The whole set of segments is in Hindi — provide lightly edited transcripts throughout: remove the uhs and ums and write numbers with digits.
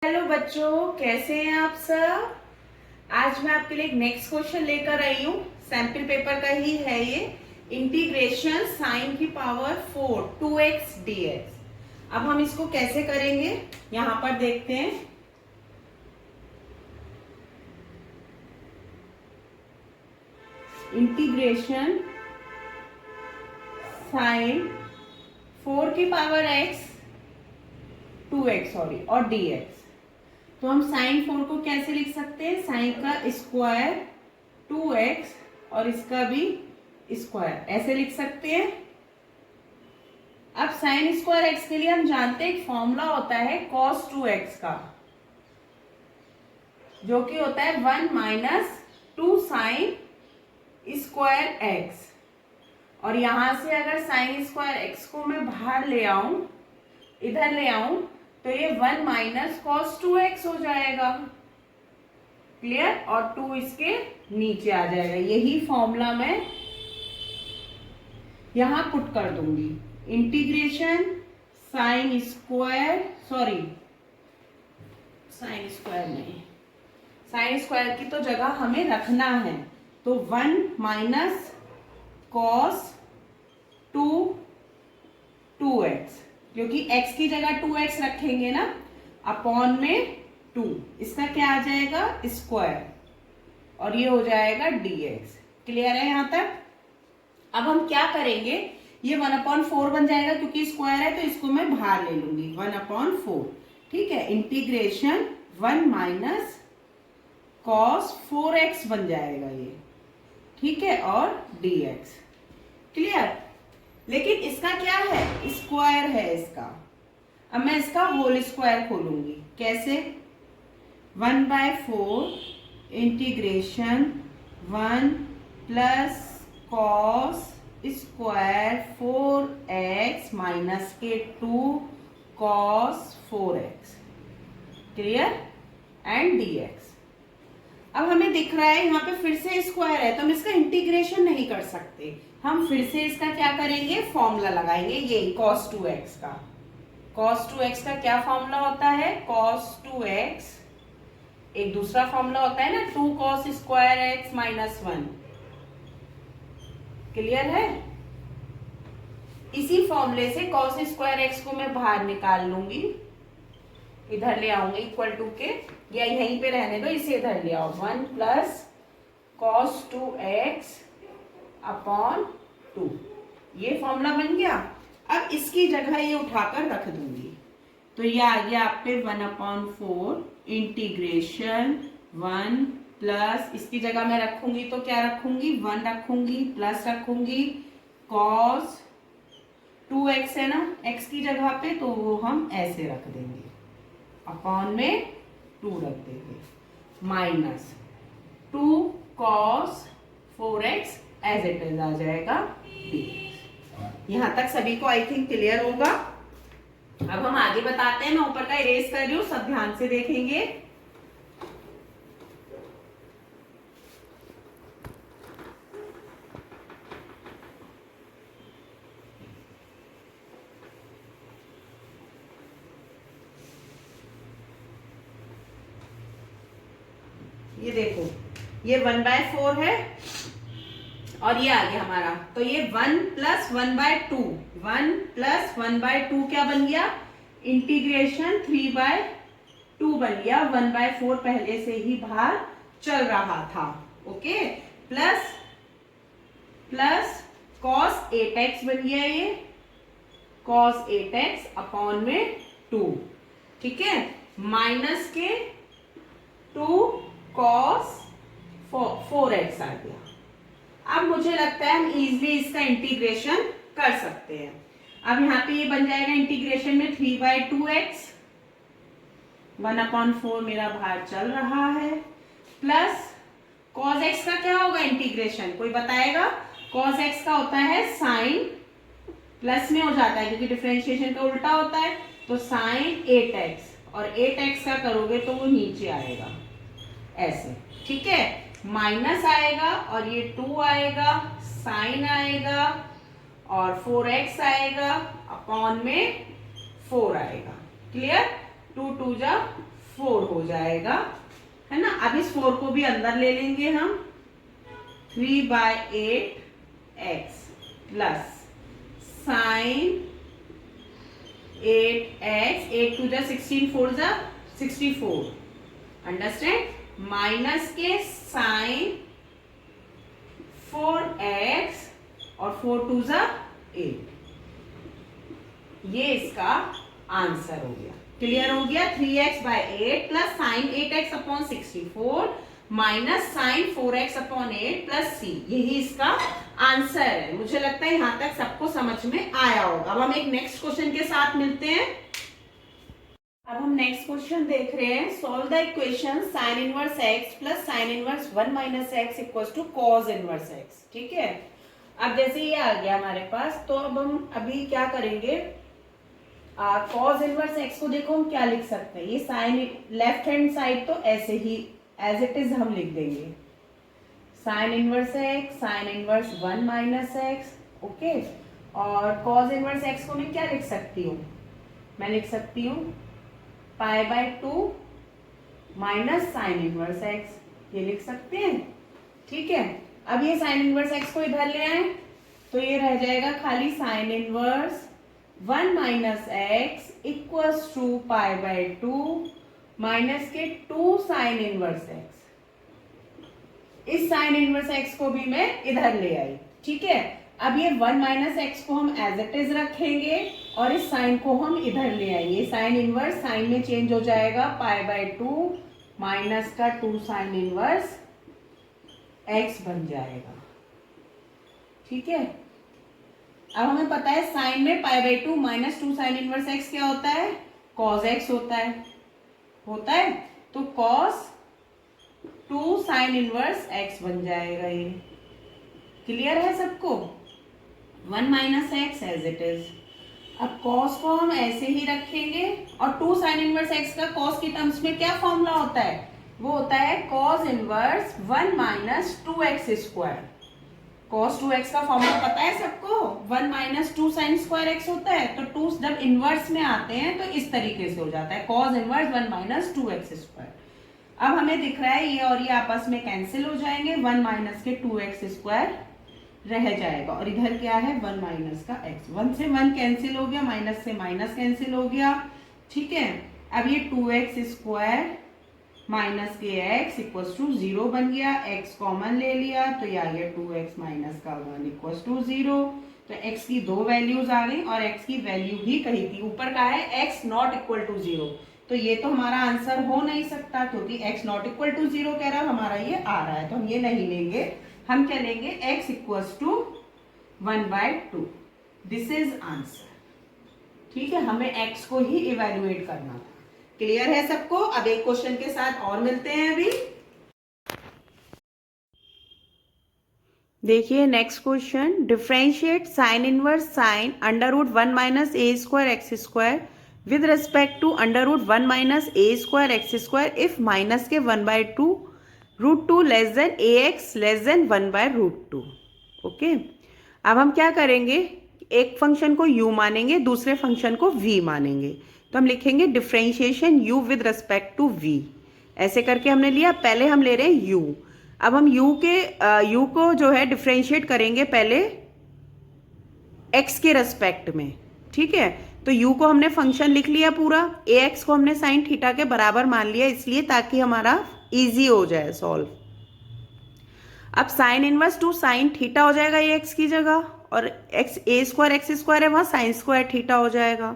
हेलो बच्चों, कैसे हैं आप सब। आज मैं आपके लिए एक नेक्स्ट क्वेश्चन लेकर आई हूँ। सैंपल पेपर का ही है ये। इंटीग्रेशन साइन की पावर 4 2x dx। अब हम इसको कैसे करेंगे यहाँ पर देखते हैं। इंटीग्रेशन साइन 4 की पावर x 2x और dx। तो हम साइन 4 को कैसे लिख सकते हैं? साइन का स्क्वायर 2x और इसका भी स्क्वायर, ऐसे लिख सकते हैं। अब साइन स्क्वायर x के लिए हम जानते हैं एक फॉर्मूला होता है cos 2x का, जो कि होता है 1 माइनस 2 साइन स्क्वायर x। और यहां से अगर साइन स्क्वायर x को मैं बाहर ले आऊं, इधर ले आऊं, तो ये 1 माइनस कॉस 2x हो जाएगा। क्लियर? और 2 इसके नीचे आ जाएगा। यही फॉर्मूला मैं यहां पुट कर दूंगी। इंटीग्रेशन साइन स्क्वायर नहीं, साइन स्क्वायर की तो जगह हमें रखना है। तो 1 माइनस कॉस 2x, क्योंकि x की जगह 2x रखेंगे ना, अपॉन में 2, इसका क्या आ जाएगा? स्क्वायर, और ये हो जाएगा dx। क्लियर है यहां तक? अब हम क्या करेंगे, ये 1/4 बन जाएगा, क्योंकि स्क्वायर है तो इसको मैं बाहर ले लूंगी। 1/4, ठीक है। इंटीग्रेशन 1 माइनस कॉस 4x बन जाएगा ये, ठीक है, और dx। क्लियर? लेकिन इसका क्या है? स्क्वायर है इसका। अब मैं इसका होल स्क्वायर खोलूंगी। कैसे? 1/4 integration 1 plus cos square 4x minus के 2 cos 4x। Clear? And dx। अब हमें दिख रहा है यहाँ पे फिर से स्क्वायर है, तो हम इसका इंटीग्रेशन नहीं कर सकते। हम फिर से इसका क्या करेंगे? फॉर्मूला लगाएंगे, यही cos 2x का। cos 2x का क्या फॉर्मूला होता है? cos 2x, एक दूसरा फॉर्मूला होता है ना, 2 cos square x minus 1। Clear है? इसी फॉर्मूले से cos स्क्वायर x को मैं बाहर निकाल लूंगी, इधर ले आऊंगी इक्वल टू के, या यहीं पे रहने दो, इसे इधर ले आओ। 1 प्लस cos 2x अपॉन 2, ये फॉर्मूला बन गया। अब इसकी जगह ये उठाकर रख दूंगी, तो ये आ गया आप पे 1/4 इंटीग्रेशन 1 प्लस, इसकी जगह मैं रखूंगी तो क्या रखूंगी? 1 रखूंगी, प्लस रखूंगी cos 2x है ना x की जगह पे, तो वो हम ऐसे रख देंगे, अपॉन में 2 रख देंगे, minus 2 cos 4x as it is आ जाएगा dx। यहां तक सभी को आई थिंक क्लियर होगा। अब हम आगे बताते हैं। मैं ऊपर का इरेज कर रही हूं, सब ध्यान से देखेंगे। ये देखो, ये 1/4 है और ये आ गया हमारा, तो ये 1 प्लस 1/2, 1 प्लस 1/2 क्या बन गया? इंटीग्रेशन 3/2 बन गया। 1/4 पहले से ही बाहर चल रहा था। Okay, plus plus cos 8x बन गया, ये cos 8x अपॉन में 2, ठीक है, माइनस के 2 cos 4x आ गया। अब मुझे लगता है हम इजीली इसका इंटीग्रेशन कर सकते हैं। अब यहाँ पे ये बन जाएगा इंटीग्रेशन में 3/2x, 1/4 मेरा बाहर चल रहा है, प्लस cos x का क्या होगा इंटीग्रेशन? कोई बताएगा? cos x का होता है साइन, प्लस में हो जाता है क्योंकि डिफरेंशिएशन का उल्टा होता है, तो साइन 8x, और 8x का करोगे तो वो नीचे आएगा ऐसे, ठीक है, माइनस आएगा और ये 2 आएगा, साइन आएगा और 4x आएगा, अपॉन में 4 आएगा। क्लियर? 2 2 जा 4 हो जाएगा, है ना। अब इस 4 को भी अंदर ले लेंगे हम, 3/8 प्लस साइन 8x, 8 टू जा 16, 4 जा 64, अंडरस्टैंड, माइनस के साइन 4x और 4 टू जा 8, ये इसका आंसर हो गया। क्लियर हो गया। 3x/8 plus sine 8x upon 64 minus sine 4x upon 8 plus c, यही इसका आंसर है। मुझे लगता है यहां तक सबको समझ में आया होगा। अब हम एक नेक्स्ट क्वेश्चन के साथ मिलते हैं। अब हम नेक्स्ट क्वेश्चन देख रहे हैं। Solve the equation sine inverse x plus sine inverse 1 minus x equals to cos inverse x। ठीक है, अब जैसे ये आ गया हमारे पास, तो अब हम अभी क्या करेंगे, कॉस इनवर्स x को देखो हम क्या लिख सकते हैं, ये साइन लेफ्ट हैंड साइड तो ऐसे ही एज इट इज हम लिख देंगे, sign inverse x sign inverse 1 minus x, okay. और कॉस इनवर्स x को मैं क्या लिख सकती हूँ, मैं लिख सकती हूँ π/2 माइनस साइन इनवर्स x, ये लिख सकते हैं। ठीक है, अब ये साइन इनवर्स x को इधर ले आए तो ये रह जाएगा खाली sine inverse 1 minus x equals to π/2 minus के 2 साइन इनवर्स x। इस साइन इनवर्स x को भी मैं इधर ले आई। ठीक है, अब ये 1 माइनस x को हम एज इट इज रखेंगे और इस साइन को हम इधर ले आएंगे। साइन इनवर्स साइन में चेंज हो जाएगा, π/2 माइनस का 2 साइन इनवर्स x बन जाएगा। ठीक है, अब हमें पता है साइन में π/2 माइनस 2 साइन इनवर्स x क्या होता है, cos x होता है, तो cos 2 साइन इनवर्स x बन जाएगा। ये क्लियर है सबको, 1 minus x as it is. अब cos को हम ऐसे ही रखेंगे और 2 साइन इनवर्स x का cos की टर्म्स में क्या फॉर्मूला होता है, वो होता है cos inverse 1 minus 2x square. cos 2x का फॉर्मूला पता है सबको, 1 माइनस 2 साइन स्क्वायर x होता है, तो 2 जब इनवर्स में आते हैं तो इस तरीके से हो जाता है, cos inverse 1 minus 2x square. अब हमें दिख रहा है ये और ये आपस में कैंसिल हो जाएंगे, 1 माइनस के 2x स्क्वायर रह जाएगा और इधर क्या है 1 माइनस का x, 1 से 1 कैंसिल हो गया, माइनस से माइनस कैंसिल हो गया। ठीक है, अब ये 2x स्क्वायर माइनस के x इक्वल्स टू 0 बन गया, x कॉमन ले लिया तो ये आ गया 2x माइनस का 1 इक्वल्स टू 0। तो x की दो वैल्यूज आ गई और x की वैल्यू भी कही थी, ऊपर का है x नॉट इक्वल टू 0, तो ये तो हमारा आंसर हो नहीं सकता क्योंकि x नॉट इक्वल टू 0 कह रहा है, हमारा ये आ रहा है, तो हम ये नहीं लेंगे। हम क्या लेंगे, x equals to 1/2, this is answer. ठीक है, हमें x को ही इवेल्युएट करना था। क्लियर है सबको। अब एक क्वेश्चन के साथ और मिलते हैं। अभी देखिए next question, differentiate sine inverse sine √1 minus a square x square with respect to √1 minus a square x square if minus के 1/2 √2 less than ax less than 1/√2। Okay, अब हम क्या करेंगे, एक फंक्शन को u मानेंगे, दूसरे फंक्शन को v मानेंगे, तो हम लिखेंगे differentiation u with respect to v। ऐसे करके हमने लिया, पहले हम ले रहे हैं u। अब हम u को जो है डिफरेंशिएट करेंगे पहले x के रेस्पेक्ट में। ठीक है, तो u को हमने फंक्शन लिख लिया पूरा, ax को हमने साइन थीटा के बराबर मान लिया, इसलिए ताकि हमारा इजी हो जाए सॉल्व। अब साइन इनवर्स 2 साइन थीटा हो जाएगा ax की जगह, और a स्क्वायर एक्स स्क्वायर है वहाँ साइन स्क्वायर थीटा हो जाएगा।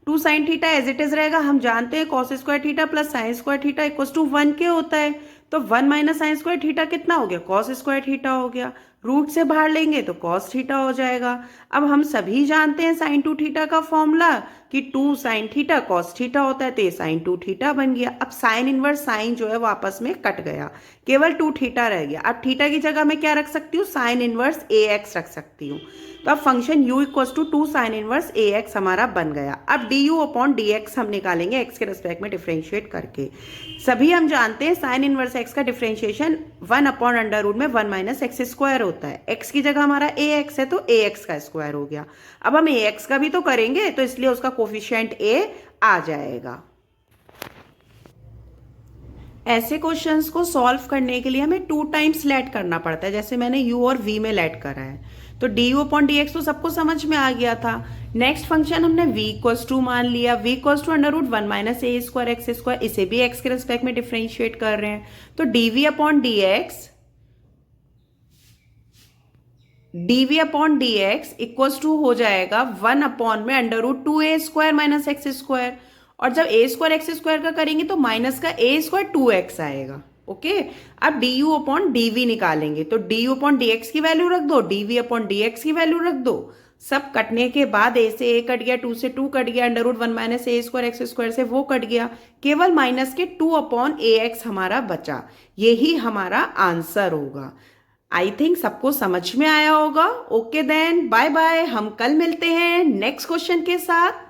2 sine theta as it is रहेगा, हम जानते हैं cos square theta plus sine square theta equals to 1 के होता है, तो 1 माइनस साइन स्क्वायर थीटा कितना हो गया, कॉस स्क्वायर थीटा हो गया, रूट से बाहर लेंगे तो कॉस थीटा हो जाएगा। अब हम सभी जानते हैं साइन 2 थीटा का फॉर्मूला कि 2 साइन थीटा कॉस थीटा होता है, तो ये साइन 2 थीटा बन गया। अब साइन इनवर्स साइन जो है वो आपस में कट गया, केवल 2 थीटा रह गया। अब थीटा की जगह मैं क्या रख सकती हूँ, साइन इनवर्स ax रख सकती हूँ, तो अब function u equals to 2 sine inverse ax हमारा बन गया। अब du अपॉन dx हम निकालेंगे x के रिस्पेक्ट में डिफरेंशिएट करके। सभी हम जानते हैं साइन इनवर्स x का डिफरेंशिएशन 1 अपॉन अंडर रूट में 1 माइनस एक्स स्क्वायर होता है, x की जगह हमारा ax है तो ax का स्क्वायर हो गया। अब हम ax का भी तो करेंगे, तो इसलिए उसका कोफिशिएंट a आ जाएगा। ऐसे क्वेश्चंस को सॉल्व करने के लिए हमें 2 टाइम्स लेट करना पड़ता है, जैसे मैंने u और v में लेट करा है। तो d u upon d x तो सबको समझ में आ गया था। नेक्स्ट फंक्शन हमने v इक्वल्स टू मान लिया, v equals to under root 1 minus a square x square, इसे भी x के रिस्पेक्ट में डिफ्रेंशिएट कर रहे हैं। तो dv upon d x equals to हो जाएगा 1 अपॉन में under root 2a square minus x square, और जब a स्क्वायर एक्स स्क्वायर का करेंगे तो माइनस का a स्क्वायर 2x आएगा। ओके, अब d u upon d v निकालेंगे, तो d u upon d x की वैल्यू रख दो, d v upon d x की वैल्यू रख दो। सब कटने के बाद a से a कट गया, 2 से 2 कट गया, under root 1 minus a square x square से वो कट गया, केवल माइनस के 2 अपॉन ए एक्स हमारा बचा। यही हमारा आंसर होगा। आई थिंक सबको समझ में आया होगा। ओके देन, बाय बाय, हम कल मिलते हैं नेक्स्ट क्वेश्चन के साथ।